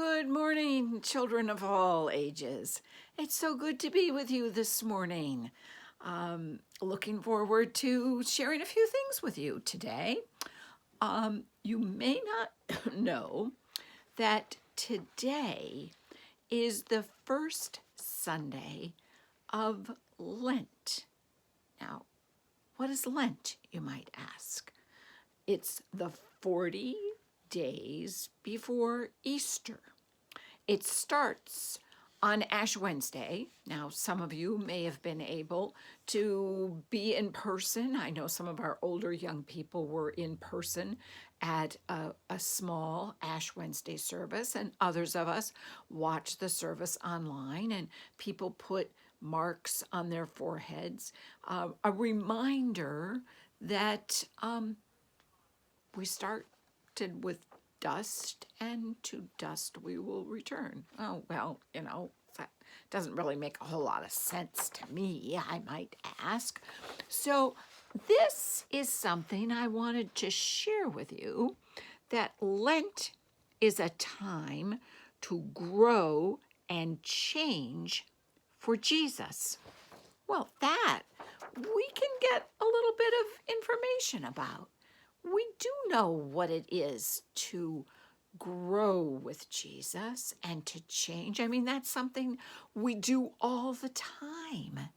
Good morning, children of all ages. It's so good to be with you this morning. Looking forward to sharing a few things with you today. You may not know that today is the first Sunday of Lent. Now, what is Lent, you might ask? It's the 40 days before Easter. It starts on Ash Wednesday. Now, some of you may have been able to be in person. I know some of our older young people were in person at a small Ash Wednesday service, and others of us watched the service online, and people put marks on their foreheads, a reminder that we started with dust, and to dust we will return. Oh, well, that doesn't really make a whole lot of sense to me, I might ask. So this is something I wanted to share with you, that Lent is a time to grow and change for Jesus. Well, that we can get a little bit of information about. We do know what it is to grow with Jesus and to change. I mean, that's something we do all the time.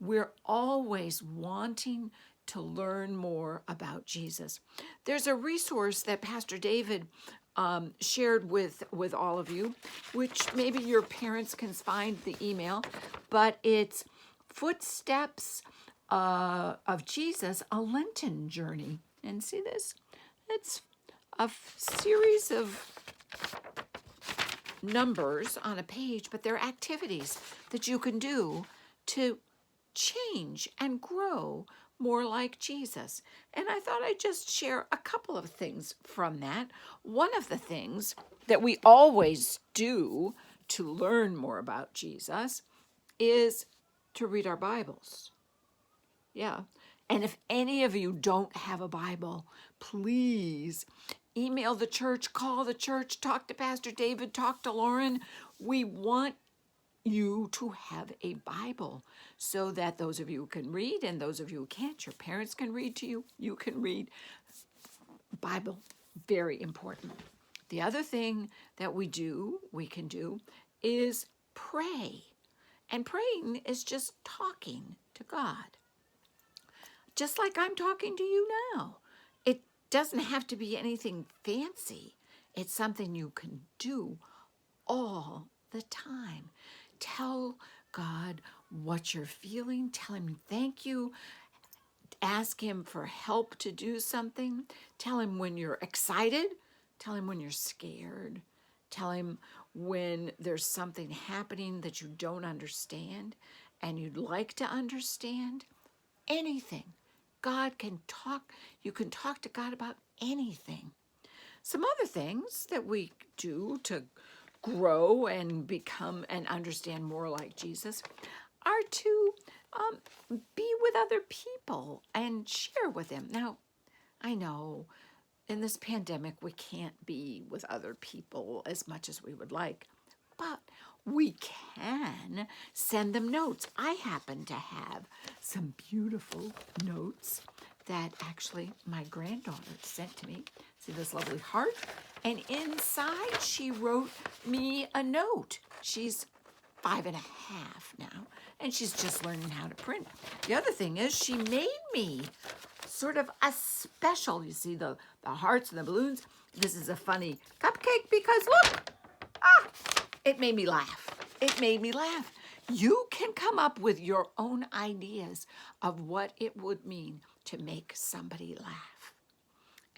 We're always wanting to learn more about Jesus. There's a resource that Pastor David shared with all of you, which maybe your parents can find the email, but it's Footsteps of Jesus, a Lenten Journey. And see this? It's a series of numbers on a page, but they're activities that you can do to change and grow more like Jesus. And I thought I'd just share a couple of things from that. One of the things that we always do to learn more about Jesus is to read our Bibles. Yeah. And if any of you don't have a Bible, please email the church, call the church, talk to Pastor David, talk to Lauren. We want you to have a Bible so that those of you who can read and those of you who can't, your parents can read to you, you can read. Bible, very important. The other thing that we can do, is pray. And praying is just talking to God. Just like I'm talking to you now. It doesn't have to be anything fancy. It's something you can do all the time. Tell God what you're feeling. Tell him thank you. Ask him for help to do something. Tell him when you're excited. Tell him when you're scared. Tell him when there's something happening that you don't understand and you'd like to understand. Anything. God can talk. You can talk to God about anything. Some other things that we do to grow and become and understand more like Jesus are to be with other people and share with them. Now, I know in this pandemic we can't be with other people as much as we would like, but we can send them notes. I happen to have some beautiful notes that actually my granddaughter sent to me. See this lovely heart? And inside she wrote me a note. She's 5.5 now, and she's just learning how to print. The other thing is she made me sort of a special, you see the hearts and the balloons. This is a funny cupcake because look, it made me laugh. It made me laugh. You can come up with your own ideas of what it would mean to make somebody laugh.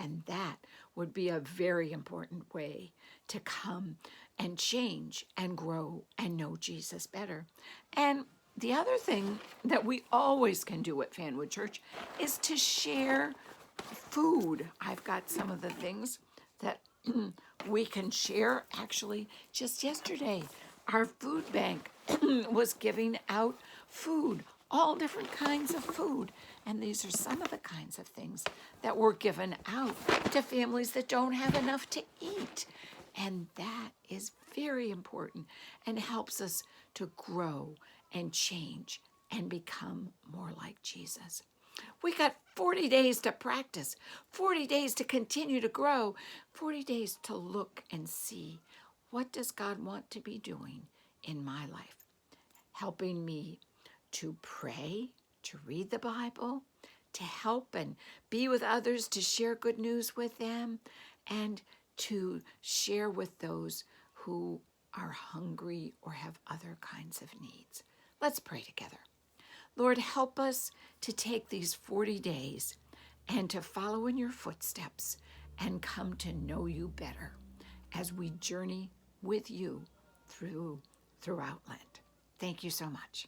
And that would be a very important way to come and change and grow and know Jesus better. And the other thing that we always can do at Fanwood Church is to share food. I've got some of the things that we can share. Actually, just yesterday, our food bank was giving out food, all different kinds of food. And these are some of the kinds of things that were given out to families that don't have enough to eat. And that is very important and helps us to grow and change and become more like Jesus. We got 40 days to practice, 40 days to continue to grow, 40 days to look and see, what does God want to be doing in my life? Helping me to pray, to read the Bible, to help and be with others, to share good news with them, and to share with those who are hungry or have other kinds of needs. Let's pray together. Lord, help us to take these 40 days and to follow in your footsteps and come to know you better as we journey with you through Outland. Thank you so much.